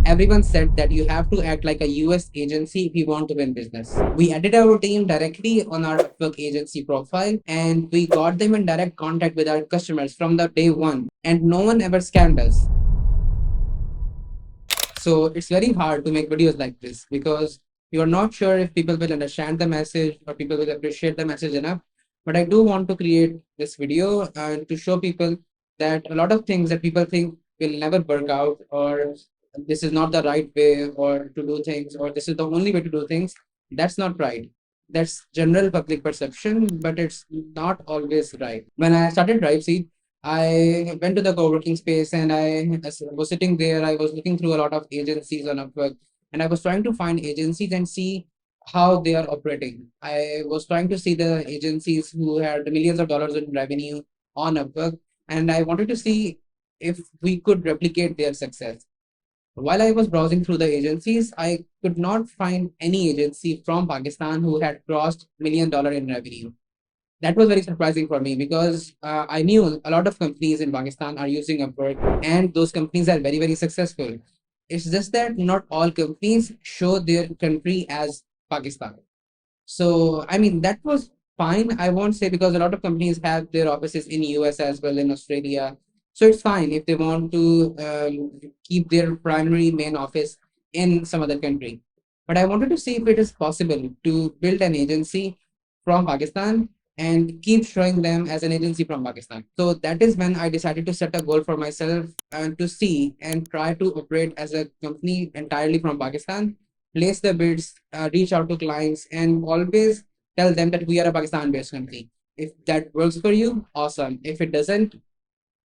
everyone said that you have to act like a US agency if you want to win business. We added our team directly on our Upwork agency profile and we got them in direct contact with our customers from the day one, and no one ever scammed us. So it's very hard to make videos like this because you're not sure if people will understand the message or people will appreciate the message enough. But I do want to create this video and to show people that a lot of things that people think will never work out, or this is not the right way or to do things, or this is the only way to do things. That's not right. That's general public perception, but it's not always right. When I started RipeSeed, I went to the co-working space and I was sitting there. I was looking through a lot of agencies on Upwork and I was trying to find agencies and see how they are operating. I was trying to see the agencies who had millions of dollars in revenue on Upwork, and I wanted to see if we could replicate their success. While I was browsing through the agencies, I could not find any agency from Pakistan who had crossed $1 million in revenue. That was very surprising for me because I knew a lot of companies in Pakistan are using Upwork and those companies are very, very successful. It's just that not all companies show their country as Pakistan. So, I mean, that was fine. I won't say, because a lot of companies have their offices in US as well, in Australia. So it's fine if they want to keep their primary main office in some other country. But I wanted to see if it is possible to build an agency from Pakistan and keep showing them as an agency from Pakistan. So that is when I decided to set a goal for myself and to see and try to operate as a company entirely from Pakistan, place the bids, reach out to clients, and always tell them that we are a Pakistan-based company. If that works for you, awesome. If it doesn't,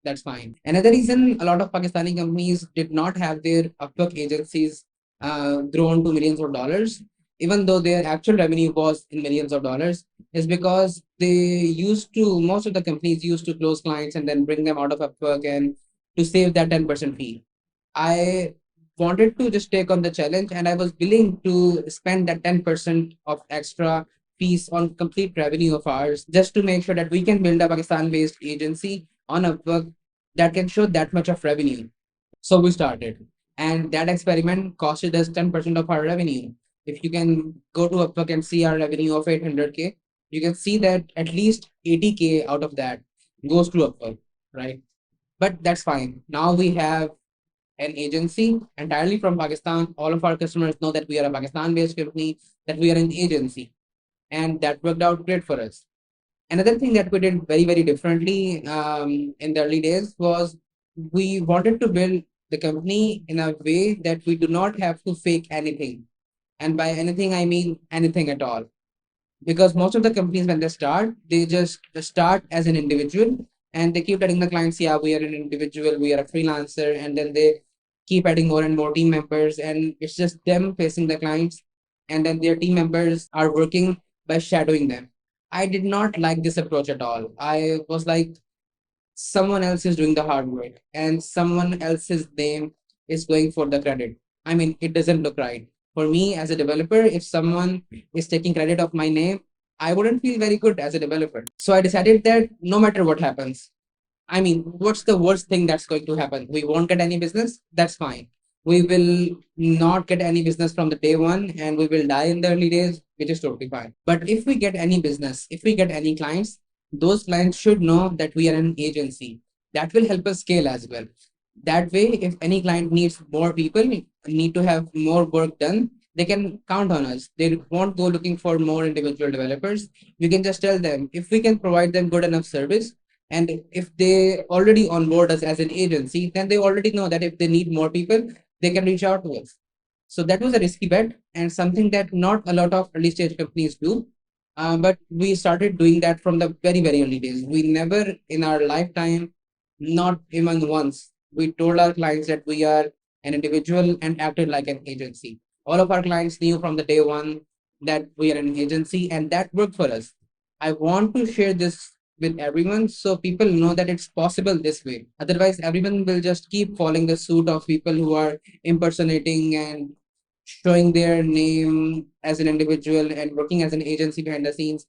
that's fine. Another reason a lot of Pakistani companies did not have their Upwork agencies grown to millions of dollars, even though their actual revenue was in millions of dollars, is because most of the companies used to close clients and then bring them out of Upwork and to save that 10% fee. I wanted to just take on the challenge and I was willing to spend that 10% of extra fees on complete revenue of ours just to make sure that we can build a Pakistan based agency on Upwork that can show that much of revenue. So we started, and that experiment costed us 10% of our revenue. If you can go to Upwork and see our revenue of 800K, you can see that at least 80K out of that goes to Upwork, right? But that's fine. Now we have an agency entirely from Pakistan. All of our customers know that we are a Pakistan based company, that we are an agency, and that worked out great for us. Another thing that we did very, very differently in the early days was we wanted to build the company in a way that we do not have to fake anything. And by anything, I mean anything at all. Because most of the companies, when they start, they just start as an individual and they keep telling the clients, yeah, we are an individual, we are a freelancer. And then they keep adding more and more team members. And it's just them facing the clients. And then their team members are working by shadowing them. I did not like this approach at all. I was like, someone else is doing the hard work and someone else's name is going for the credit. I mean, it doesn't look right. For me as a developer, if someone is taking credit of my name, I wouldn't feel very good as a developer. So I decided that no matter what happens, I mean, what's the worst thing that's going to happen? We won't get any business. That's fine. We will not get any business from the day one and we will die in the early days, which is totally fine. But if we get any business, if we get any clients, those clients should know that we are an agency. That will help us scale as well. That way, if any client needs more people, need to have more work done, they can count on us. They won't go looking for more individual developers. We can just tell them if we can provide them good enough service, and if they already onboard us as an agency, then they already know that if they need more people, they can reach out to us. So that was a risky bet and something that not a lot of early stage companies do. But we started doing that from the very, very early days. We never in our lifetime, not even once, we told our clients that we are an individual and acted like an agency. All of our clients knew from the day one that we are an agency, and that worked for us. I want to share this with everyone so people know that it's possible this way. Otherwise, everyone will just keep following the suit of people who are impersonating and showing their name as an individual and working as an agency behind the scenes,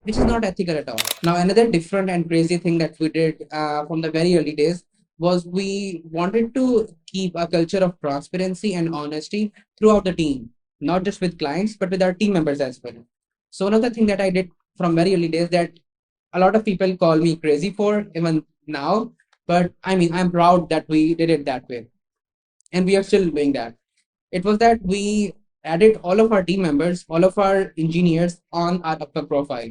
which is not ethical at all. Now, another different and crazy thing that we did from the very early days was we wanted to keep a culture of transparency and honesty throughout the team, not just with clients, but with our team members as well. So one of the things that I did from very early days that a lot of people call me crazy for even now, but I mean, I'm proud that we did it that way. And we are still doing that. It was that we added all of our team members, all of our engineers on our Upwork profile.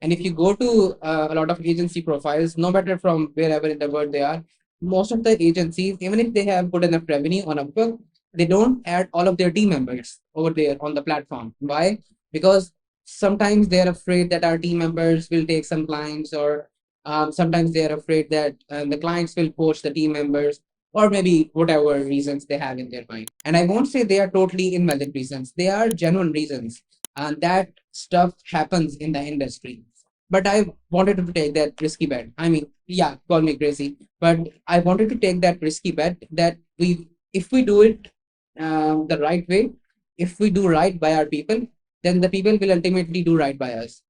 And if you go to a lot of agency profiles, no matter from wherever in the world they are, most of the agencies, even if they have good enough revenue on Upwork, they don't add all of their team members over there on the platform. Why? Because sometimes they're afraid that our team members will take some clients, or sometimes they're afraid that the clients will poach the team members, or maybe whatever reasons they have in their mind. And I won't say they are totally invalid reasons, they are genuine reasons. And that stuff happens in the industry. But I wanted to take that risky bet. I mean, yeah, call me crazy, but I wanted to take that risky bet that if we do it the right way, if we do right by our people, then the people will ultimately do right by us.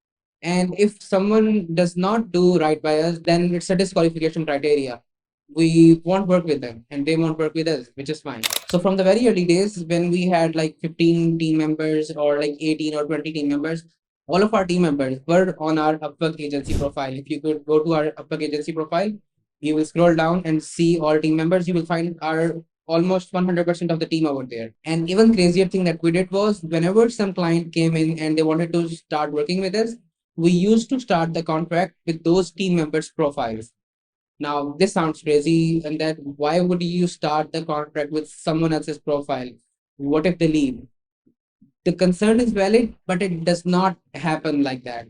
And if someone does not do right by us, then it's a disqualification criteria. We won't work with them and they won't work with us, which is fine. So from the very early days, when we had like 15 team members or like 18 or 20 team members, all of our team members were on our Upwork agency profile. If you could go to our Upwork agency profile, you will scroll down and see all team members. You will find our almost 100% of the team over there. And even crazier thing that we did was whenever some client came in and they wanted to start working with us, we used to start the contract with those team members' profiles. Now, this sounds crazy, and that why would you start the contract with someone else's profile? What if they leave? The concern is valid, but it does not happen like that.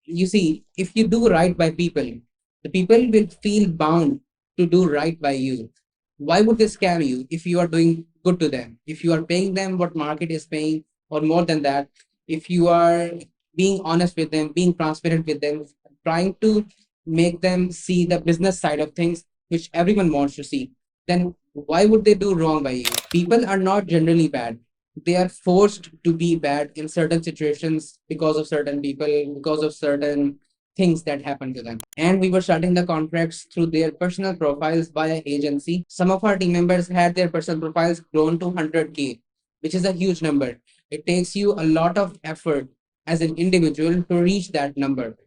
You see, if you do right by people, the people will feel bound to do right by you. Why would they scam you if you are doing good to them? If you are paying them what market is paying, or more than that, if you are being honest with them, being transparent with them, trying to make them see the business side of things, which everyone wants to see, then why would they do wrong by you? People are not generally bad. They are forced to be bad in certain situations because of certain people, because of certain things that happen to them. And we were starting the contracts through their personal profiles via agency. Some of our team members had their personal profiles grown to 100K, which is a huge number. It takes you a lot of effort as an individual to reach that number.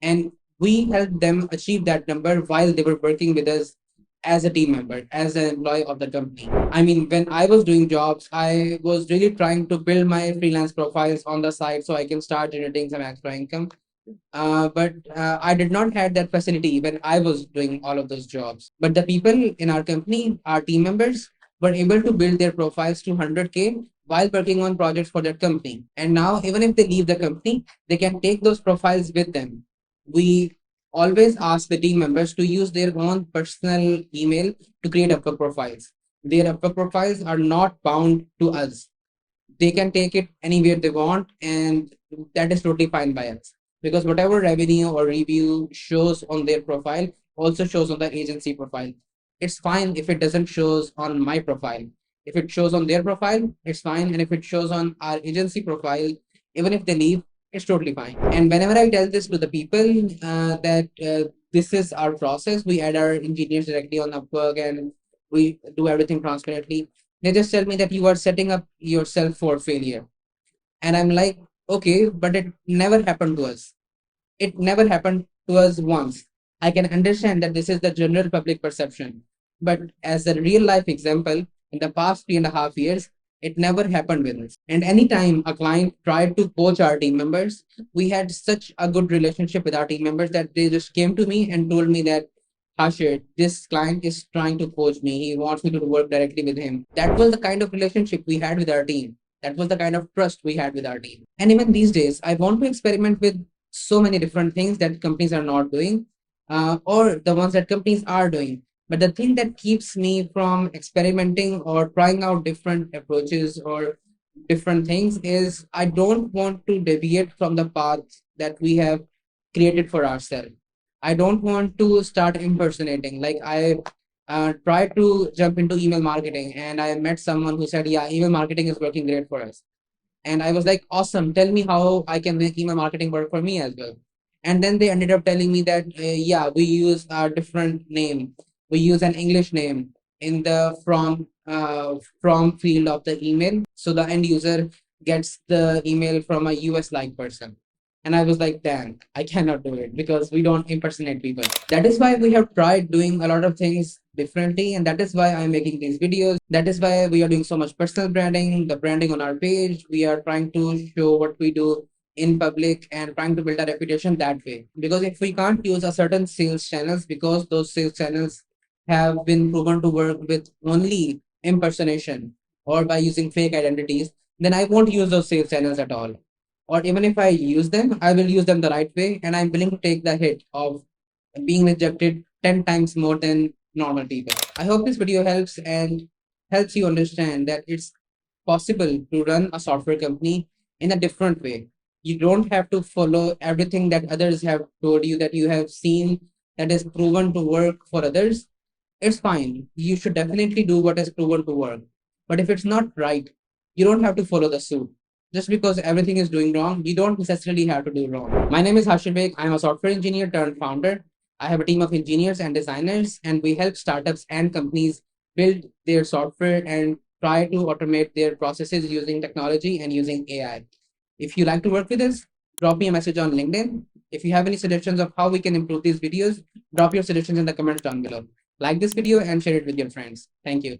And we helped them achieve that number while they were working with us as a team member, as an employee of the company. I mean, when I was doing jobs, I was really trying to build my freelance profiles on the side so I can start generating some extra income. But I did not have that facility when I was doing all of those jobs. But the people in our company, our team members, were able to build their profiles to 100K while working on projects for their company. And now, even if they leave the company, they can take those profiles with them. We always ask the team members to use their own personal email to create Upwork profiles. Their Upwork profiles are not bound to us. They can take it anywhere they want, and that is totally fine by us, because whatever revenue or review shows on their profile also shows on the agency profile. It's fine if it doesn't shows on my profile. If it shows on their profile, it's fine, and if it shows on our agency profile, even if they leave, it's totally fine. And whenever I tell this to the people, that this is our process, we add our engineers directly on Upwork and we do everything transparently, they just tell me that you are setting up yourself for failure. And I'm like, okay, but it never happened to us. It never happened to us once. I can understand that this is the general public perception. But as a real life example, in the past 3.5 years, it never happened with us. And anytime a client tried to poach our team members, we had such a good relationship with our team members that they just came to me and told me that, Hashir, this client is trying to poach me. He wants me to work directly with him. That was the kind of relationship we had with our team. That was the kind of trust we had with our team. And even these days, I want to experiment with so many different things that companies are not doing, or the ones that companies are doing. But the thing that keeps me from experimenting or trying out different approaches or different things is I don't want to deviate from the path that we have created for ourselves. I don't want to start impersonating. Like I tried to jump into email marketing and I met someone who said, yeah, email marketing is working great for us. And I was like, awesome, tell me how I can make email marketing work for me as well. And then they ended up telling me that, yeah, we use a different name. we use an English name in the from field of the email, so the end user gets the email from a US like person. And I was like, damn, I cannot do it because we don't impersonate people. That is why we have tried doing a lot of things differently. And that is why I'm making these videos. That is why we are doing so much personal branding, the branding on our page. We are trying to show what we do in public and trying to build a reputation that way. Because if we can't use a certain sales channels, because those sales channels have been proven to work with only impersonation or by using fake identities, then I won't use those sales channels at all. Or even if I use them, I will use them the right way, and I'm willing to take the hit of being rejected 10 times more than normal people. I hope this video helps and helps you understand that it's possible to run a software company in a different way. You don't have to follow everything that others have told you, that you have seen that is proven to work for others. It's fine. You should definitely do what is proven to work. But if it's not right, you don't have to follow the suit. Just because everything is doing wrong, you don't necessarily have to do wrong. My name is Hashim Beg. I'm a software engineer turned founder. I have a team of engineers and designers, and we help startups and companies build their software and try to automate their processes using technology and using AI. If you like to work with us, drop me a message on LinkedIn. If you have any suggestions of how we can improve these videos, drop your suggestions in the comments down below. Like this video and share it with your friends. Thank you.